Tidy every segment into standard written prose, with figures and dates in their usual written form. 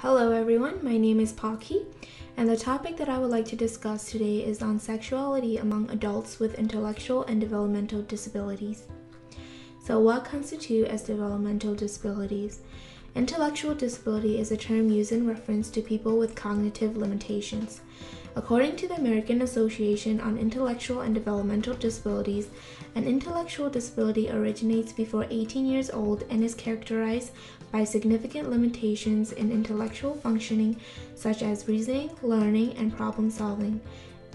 Hello everyone, my name is Paki, and the topic that I would like to discuss today is on sexuality among adults with intellectual and developmental disabilities. So what constitutes as developmental disabilities? Intellectual disability is a term used in reference to people with cognitive limitations. According to the American Association on Intellectual and Developmental Disabilities, an intellectual disability originates before 18 years old and is characterized by significant limitations in intellectual functioning such as reasoning, learning, and problem solving.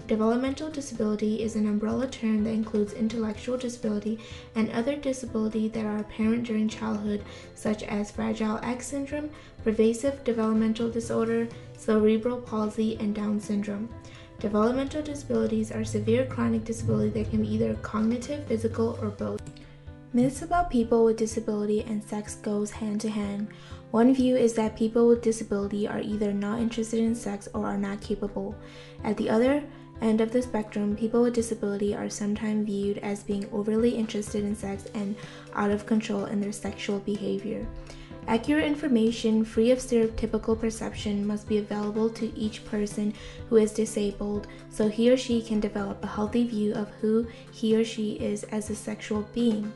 Developmental disability is an umbrella term that includes intellectual disability and other disability that are apparent during childhood, such as Fragile X syndrome, pervasive developmental disorder, cerebral palsy, and Down syndrome. Developmental disabilities are severe chronic disability that can be either cognitive, physical, or both. Myths about people with disability and sex goes hand to hand. One view is that people with disability are either not interested in sex or are not capable. At the other end of the spectrum, people with disability are sometimes viewed as being overly interested in sex and out of control in their sexual behavior. Accurate information, free of stereotypical perception, must be available to each person who is disabled so he or she can develop a healthy view of who he or she is as a sexual being.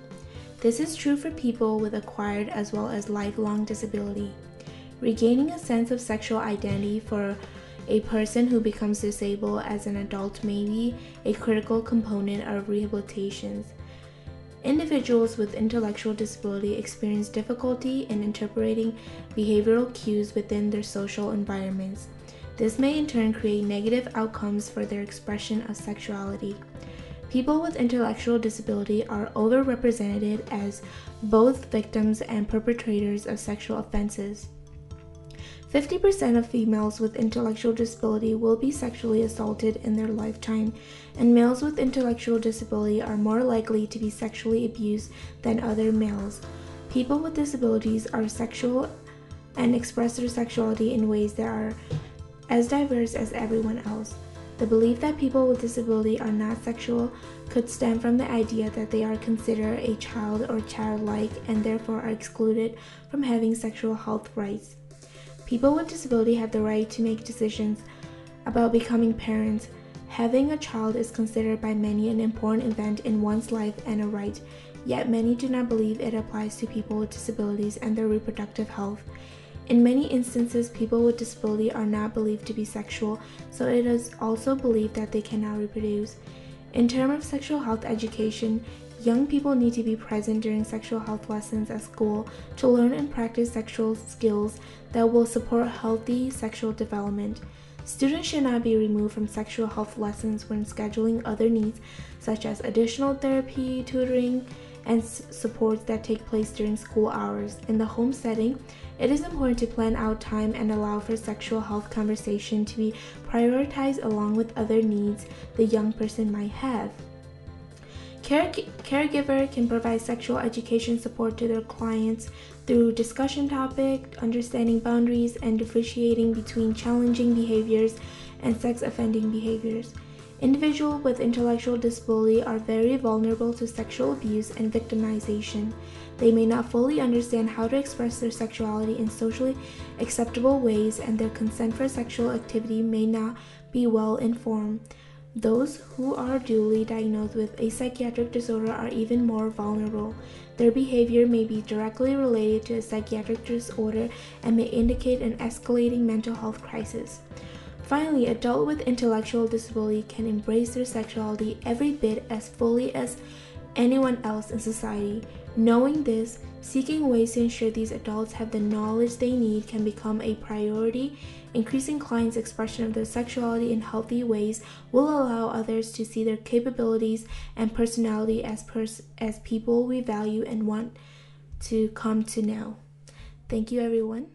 This is true for people with acquired as well as lifelong disability. Regaining a sense of sexual identity for a person who becomes disabled as an adult may be a critical component of rehabilitation. Individuals with intellectual disability experience difficulty in interpreting behavioral cues within their social environments. This may in turn create negative outcomes for their expression of sexuality. People with intellectual disability are overrepresented as both victims and perpetrators of sexual offenses. 50% of females with intellectual disability will be sexually assaulted in their lifetime, and males with intellectual disability are more likely to be sexually abused than other males. People with disabilities are sexual and express their sexuality in ways that are as diverse as everyone else. The belief that people with disability are not sexual could stem from the idea that they are considered a child or childlike and therefore are excluded from having sexual health rights. People with disability have the right to make decisions about becoming parents. Having a child is considered by many an important event in one's life and a right, yet many do not believe it applies to people with disabilities and their reproductive health. In many instances, people with disability are not believed to be sexual, so it is also believed that they cannot reproduce. In terms of sexual health education, young people need to be present during sexual health lessons at school to learn and practice sexual skills that will support healthy sexual development. Students should not be removed from sexual health lessons when scheduling other needs such as additional therapy, tutoring, and supports that take place during school hours. In the home setting, it is important to plan out time and allow for sexual health conversation to be prioritized along with other needs the young person might have. Caregiver can provide sexual education support to their clients through discussion topic, understanding boundaries, and differentiating between challenging behaviors and sex-offending behaviors. Individuals with intellectual disability are very vulnerable to sexual abuse and victimization. They may not fully understand how to express their sexuality in socially acceptable ways, and their consent for sexual activity may not be well informed. Those who are duly diagnosed with a psychiatric disorder are even more vulnerable. Their behavior may be directly related to a psychiatric disorder and may indicate an escalating mental health crisis. Finally, adults with intellectual disability can embrace their sexuality every bit as fully as anyone else in society. Knowing this, seeking ways to ensure these adults have the knowledge they need can become a priority. Increasing clients' expression of their sexuality in healthy ways will allow others to see their capabilities and personality as people we value and want to come to know. Thank you, everyone.